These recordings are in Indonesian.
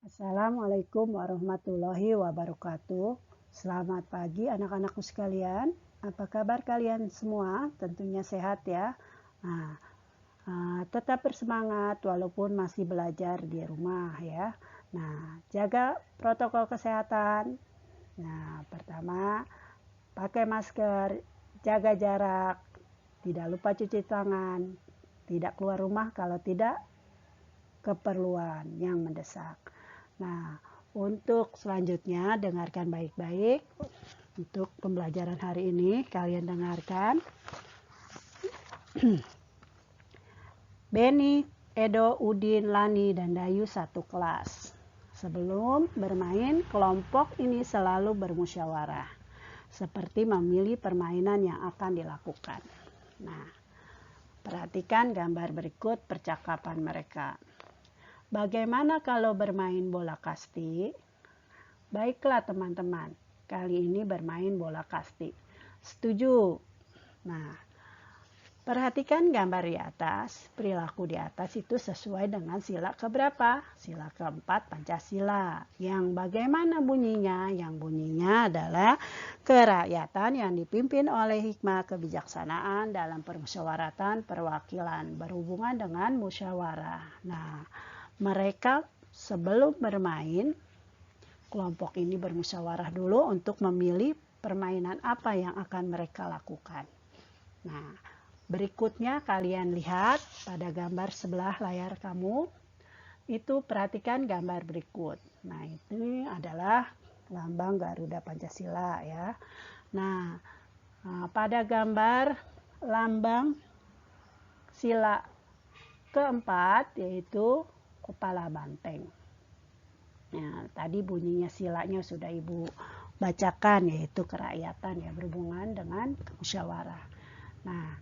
Assalamualaikum warahmatullahi wabarakatuh. Selamat pagi anak-anakku sekalian. Apa kabar kalian semua? Tentunya sehat ya. Nah, tetap bersemangat walaupun masih belajar di rumah ya. Nah, jaga protokol kesehatan. Nah, pertama pakai masker, jaga jarak, tidak lupa cuci tangan, tidak keluar rumah kalau tidak keperluan yang mendesak. Nah, untuk selanjutnya dengarkan baik-baik. Untuk pembelajaran hari ini kalian dengarkan. Beni, Edo, Udin, Lani, dan Dayu satu kelas. Sebelum bermain, kelompok ini selalu bermusyawarah, seperti memilih permainan yang akan dilakukan. Nah, perhatikan gambar berikut percakapan mereka. Bagaimana kalau bermain bola kasti? Baiklah teman-teman, kali ini bermain bola kasti. Setuju. Nah, perhatikan gambar di atas. Perilaku di atas itu sesuai dengan sila keberapa? Sila keempat Pancasila. Yang bagaimana bunyinya? Yang bunyinya adalah kerakyatan yang dipimpin oleh hikmah kebijaksanaan dalam permusyawaratan perwakilan berhubungan dengan musyawarah. Nah, mereka sebelum bermain, kelompok ini bermusyawarah dulu untuk memilih permainan apa yang akan mereka lakukan. Nah, berikutnya kalian lihat pada gambar sebelah layar kamu. Itu perhatikan gambar berikut. Nah, ini adalah lambang Garuda Pancasila ya. Nah, pada gambar lambang sila keempat yaitu kepala banteng. Nah, tadi bunyinya silanya sudah Ibu bacakan, yaitu kerakyatan ya, berhubungan dengan musyawarah. Nah,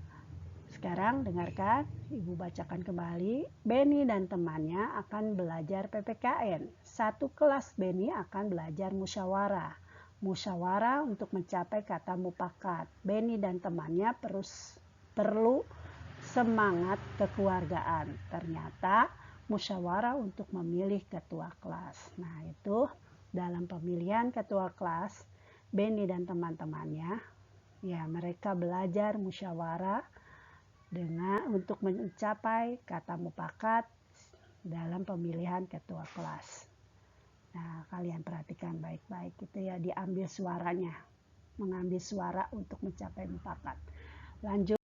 sekarang dengarkan, Ibu bacakan kembali. Beni dan temannya akan belajar PPKN. Satu kelas Beni akan belajar musyawarah. Musyawarah untuk mencapai kata mufakat. Beni dan temannya perlu semangat kekeluargaan. Ternyata musyawarah untuk memilih ketua kelas. Nah, itu dalam pemilihan ketua kelas, Beni dan teman-temannya, ya mereka belajar musyawarah untuk mencapai kata mufakat dalam pemilihan ketua kelas. Nah, kalian perhatikan baik-baik itu ya, diambil suaranya, mengambil suara untuk mencapai mufakat. Lanjut.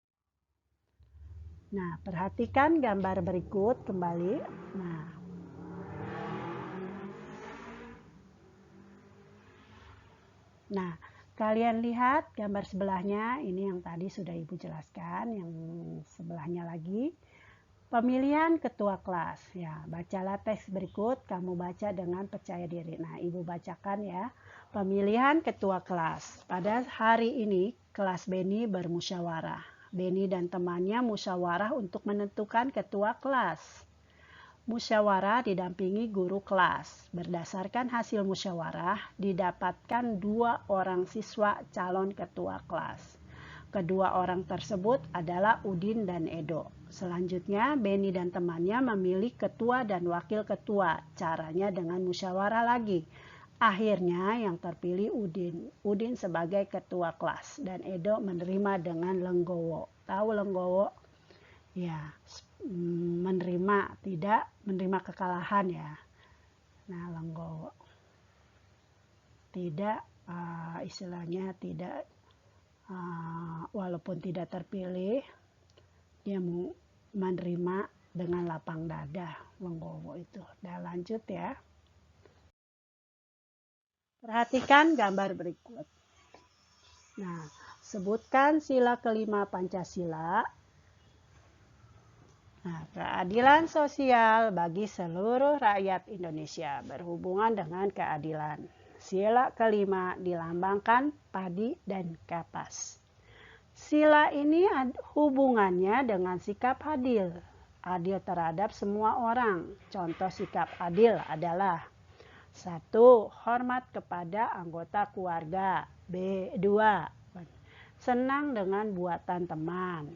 Nah, perhatikan gambar berikut kembali. Nah, kalian lihat gambar sebelahnya, ini yang tadi sudah Ibu jelaskan, yang sebelahnya lagi. Pemilihan ketua kelas. Ya, bacalah teks berikut, kamu baca dengan percaya diri. Nah, Ibu bacakan ya. Pemilihan ketua kelas. Pada hari ini, kelas Beni bermusyawarah. Beni dan temannya musyawarah untuk menentukan ketua kelas. Musyawarah didampingi guru kelas. Berdasarkan hasil musyawarah, didapatkan 2 orang siswa calon ketua kelas. Kedua orang tersebut adalah Udin dan Edo. Selanjutnya, Beni dan temannya memilih ketua dan wakil ketua. Caranya dengan musyawarah lagi. Akhirnya yang terpilih Udin. Udin sebagai ketua kelas dan Edo menerima dengan lenggowo. Tahu lenggowo? Ya, menerima, tidak menerima kekalahan ya. Nah, lenggowo. Tidak, istilahnya tidak, walaupun tidak terpilih, dia menerima dengan lapang dada, lenggowo itu. Dan lanjut ya. Perhatikan gambar berikut. Nah, sebutkan sila kelima Pancasila. Nah, keadilan sosial bagi seluruh rakyat Indonesia berhubungan dengan keadilan. Sila kelima dilambangkan padi dan kapas. Sila ini hubungannya dengan sikap adil. Adil terhadap semua orang. Contoh sikap adil adalah 1. Hormat kepada anggota keluarga. 2. Senang dengan buatan teman.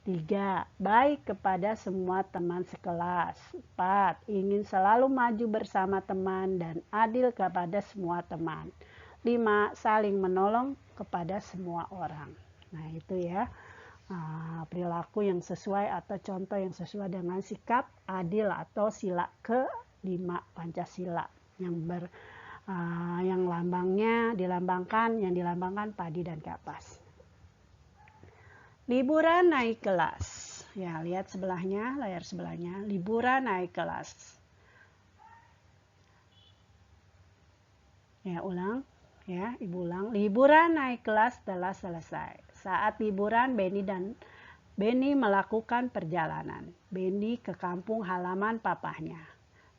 3. Baik kepada semua teman sekelas. 4. Ingin selalu maju bersama teman dan adil kepada semua teman. 5. Saling menolong kepada semua orang. Nah itu ya, perilaku yang sesuai atau contoh yang sesuai dengan sikap adil atau sila ke-5 Pancasila yang dilambangkan padi dan kapas. Liburan naik kelas. Ya, lihat sebelahnya, layar sebelahnya. Liburan naik kelas. Ya, ulang. Ya, Ibu ulang. Liburan naik kelas telah selesai. Saat liburan, Beni melakukan perjalanan. Beni ke kampung halaman papahnya.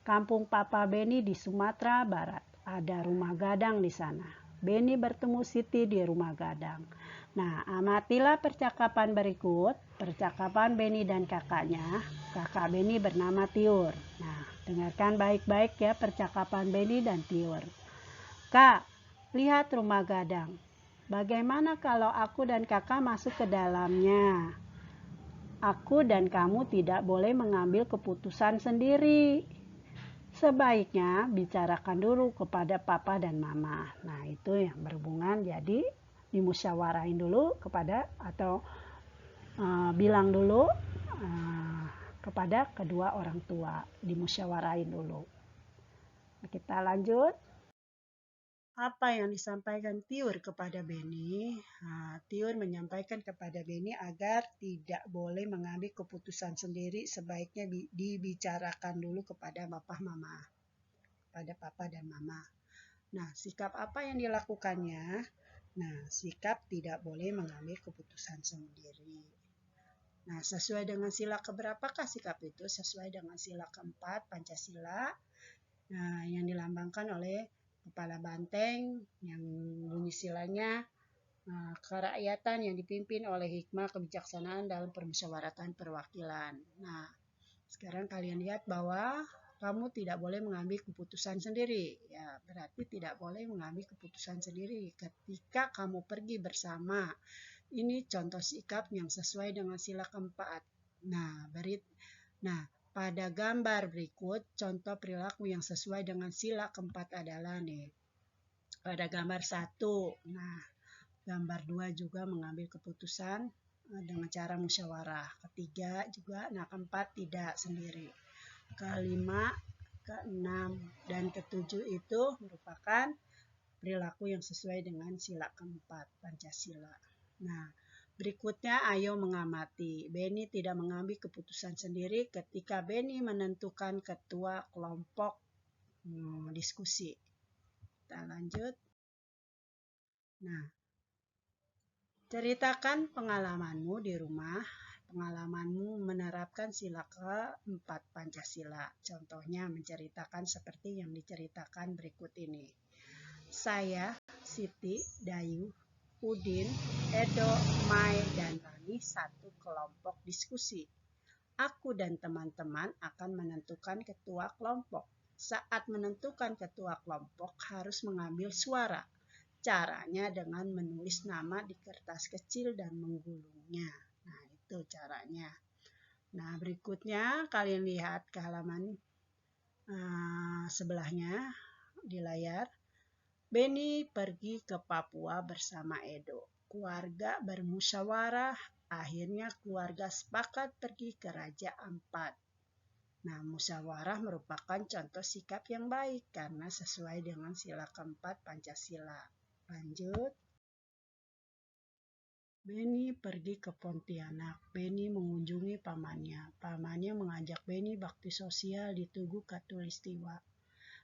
Kampung papa Beni di Sumatera Barat. Ada rumah gadang di sana. Beni bertemu Siti di rumah gadang. Nah, amatilah percakapan berikut. Percakapan Beni dan kakaknya. Kakak Beni bernama Tiur. Nah, dengarkan baik-baik ya percakapan Beni dan Tiur. Kak, lihat rumah gadang. Bagaimana kalau aku dan kakak masuk ke dalamnya? Aku dan kamu tidak boleh mengambil keputusan sendiri. Sebaiknya bicarakan dulu kepada papa dan mama. Nah, itu yang berhubungan, jadi dimusyawarahin dulu kepada atau bilang dulu kepada kedua orang tua, dimusyawarahin dulu. Kita lanjut. Apa yang disampaikan Tiur kepada Beni? Tiur menyampaikan kepada Beni agar tidak boleh mengambil keputusan sendiri, sebaiknya dibicarakan dulu kepada papa dan mama. Nah, sikap apa yang dilakukannya? Nah, sikap tidak boleh mengambil keputusan sendiri. Nah, sesuai dengan sila keberapakah sikap itu? Sesuai dengan sila keempat Pancasila, yang dilambangkan oleh kepala banteng, yang bunyi silanya kerakyatan yang dipimpin oleh hikmah kebijaksanaan dalam permusyawaratan perwakilan. Nah, sekarang kalian lihat bahwa kamu tidak boleh mengambil keputusan sendiri. Ya, berarti tidak boleh mengambil keputusan sendiri ketika kamu pergi bersama. Ini contoh sikap yang sesuai dengan sila keempat. Nah, pada gambar berikut, contoh perilaku yang sesuai dengan sila keempat adalah nih. Pada gambar 1, nah, gambar 2 juga mengambil keputusan dengan cara musyawarah. Ketiga juga, nah keempat tidak sendiri. Kelima, keenam, dan ketujuh itu merupakan perilaku yang sesuai dengan sila keempat Pancasila. Nah, berikutnya ayo mengamati. Beni tidak mengambil keputusan sendiri ketika Beni menentukan ketua kelompok diskusi. Kita lanjut. Nah, ceritakan pengalamanmu di rumah. Pengalamanmu menerapkan sila keempat Pancasila. Contohnya menceritakan seperti yang diceritakan berikut ini. Saya, Siti, Dayu, Udin, Edo, Mai, dan Rani satu kelompok diskusi. Aku dan teman-teman akan menentukan ketua kelompok. Saat menentukan ketua kelompok harus mengambil suara. Caranya dengan menulis nama di kertas kecil dan menggulungnya. Nah, itu caranya. Nah, berikutnya kalian lihat ke halaman sebelahnya di layar. Beni pergi ke Papua bersama Edo. Keluarga bermusyawarah, akhirnya keluarga sepakat pergi ke Raja Ampat. Nah, musyawarah merupakan contoh sikap yang baik karena sesuai dengan sila keempat Pancasila. Lanjut. Beni pergi ke Pontianak. Beni mengunjungi pamannya. Pamannya mengajak Beni bakti sosial di Tugu Katulistiwa.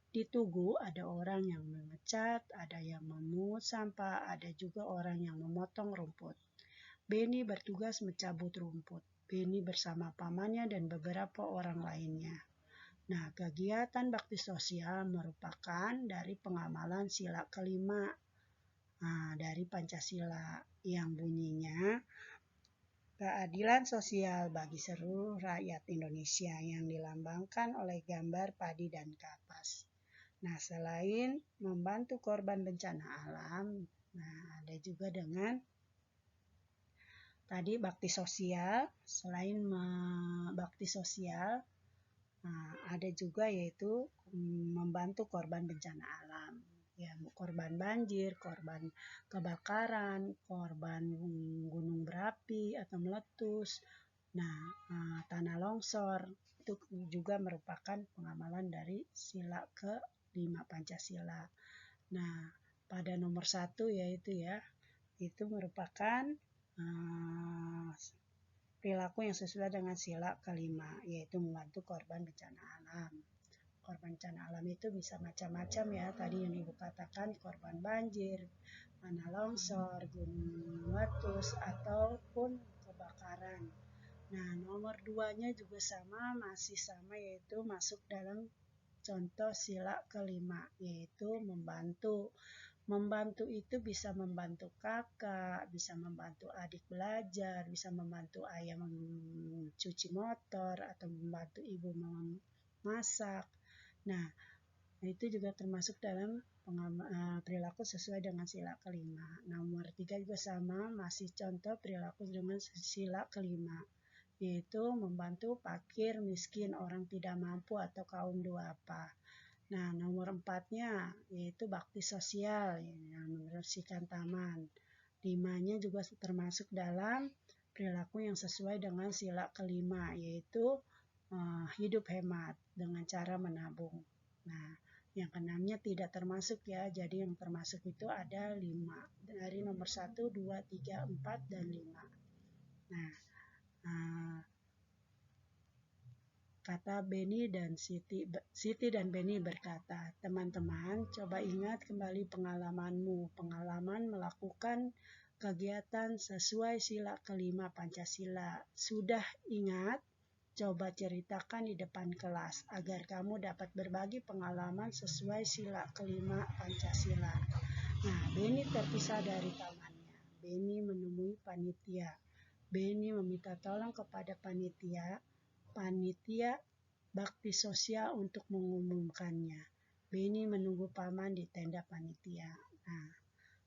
Di Tugu ada orang yang mengecat, ada yang memungut sampah, ada juga orang yang memotong rumput. Beni bertugas mencabut rumput. Beni bersama pamannya dan beberapa orang lainnya. Nah, kegiatan bakti sosial merupakan dari pengamalan sila kelima dari Pancasila yang bunyinya keadilan sosial bagi seluruh rakyat Indonesia yang dilambangkan oleh gambar padi dan kapas. Nah, selain membantu korban bencana alam, nah ada juga dengan tadi bakti sosial. Selain bakti sosial, ada juga yaitu membantu korban bencana alam. Ya, korban banjir, korban kebakaran, korban gunung berapi atau meletus. Nah, tanah longsor itu juga merupakan pengamalan dari sila ke-5 Pancasila. Nah, pada nomor 1 yaitu itu merupakan perilaku yang sesuai dengan sila ke-5, yaitu membantu korban bencana alam. Korban bencana alam itu bisa macam-macam ya. Tadi yang Ibu katakan korban banjir, tanah longsor, gunung meletus, ataupun kebakaran. Nah, nomor 2-nya juga masih sama, yaitu masuk dalam contoh sila ke-5, yaitu membantu. Membantu itu bisa membantu kakak, bisa membantu adik belajar, bisa membantu ayah mencuci motor, atau membantu ibu memasak. Nah, itu juga termasuk dalam perilaku sesuai dengan sila ke-5. Nomor 3 juga sama, masih contoh perilaku dengan sila ke-5, yaitu membantu fakir, miskin, orang tidak mampu, atau kaum duafa. Nah, nomor 4-nya yaitu bakti sosial, yang membersihkan taman. 5-nya juga termasuk dalam perilaku yang sesuai dengan sila ke-5, yaitu hidup hemat dengan cara menabung. Nah, yang ke-6-nya tidak termasuk ya, jadi yang termasuk itu ada 5. Dari nomor 1, 2, 3, 4, dan 5. Nah, kata Benny dan Siti dan Benny berkata, teman-teman, coba ingat kembali pengalamanmu, pengalaman melakukan kegiatan sesuai sila ke-5 Pancasila. Sudah ingat? Coba ceritakan di depan kelas agar kamu dapat berbagi pengalaman sesuai sila ke-5 Pancasila. Nah, Benny terpisah dari temannya. Benny menemui panitia. Benny meminta tolong kepada panitia bakti sosial untuk mengumumkannya. Benny menunggu paman di tenda panitia. Nah,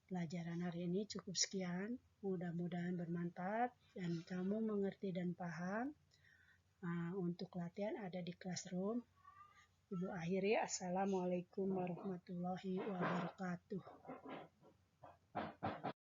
pelajaran hari ini cukup sekian. Mudah-mudahan bermanfaat dan kamu mengerti dan paham. Untuk latihan ada di classroom. Ibu akhiri, Assalamualaikum warahmatullahi wabarakatuh.